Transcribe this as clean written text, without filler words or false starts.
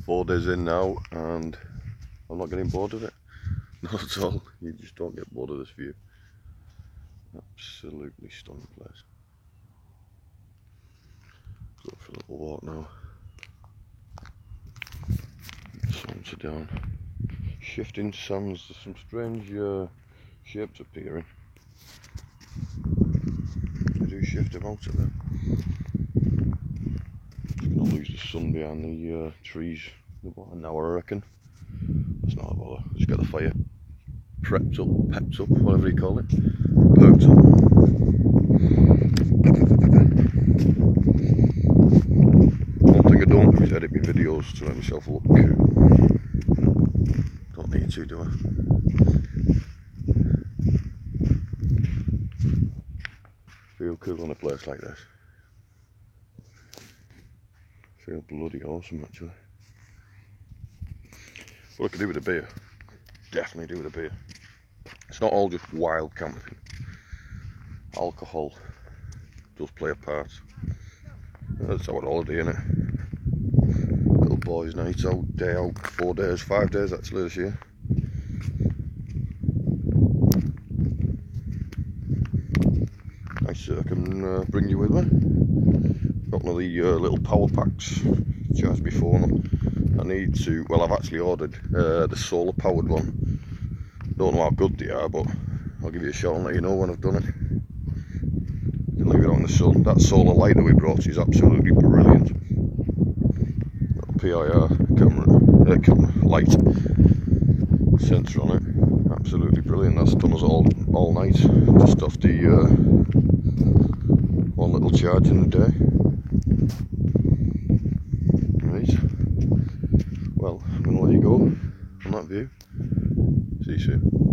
4 days in now, and I'm not getting bored of it. Not at all. You just don't get bored of this view. Absolutely stunning place. Go for a little walk now. Sands are down. Shifting sands. There's some strange shapes appearing. They do shift about it there. Just gonna lose the sun behind the trees in about an hour, I reckon. That's not a bother. Just get the fire prepped up, pepped up, whatever you call it. Perked up. One thing I don't do is edit my videos to make myself look cool. Don't need to, do I? Feel cool on a place like this. Feel bloody awesome actually. What I could do with a beer, definitely do with a beer. It's not all just wild camping. Alcohol does play a part. That's our holiday, innit? Little boys' night out, day out, 4 days, 5 days actually this year. Nice, I can bring you with me. Got one of the little power packs charged my phone. I need to, well, I've actually ordered the solar powered one. Don't know how good they are, but I'll give you a shot and let you know when I've done it. Can leave it out in the sun. That solar light that we brought is absolutely brilliant. Got a PIR camera light sensor on it. Absolutely brilliant. That's done us all night, just off the one little charge in the day. Right. Well, I'm gonna let you go on that view. See you soon.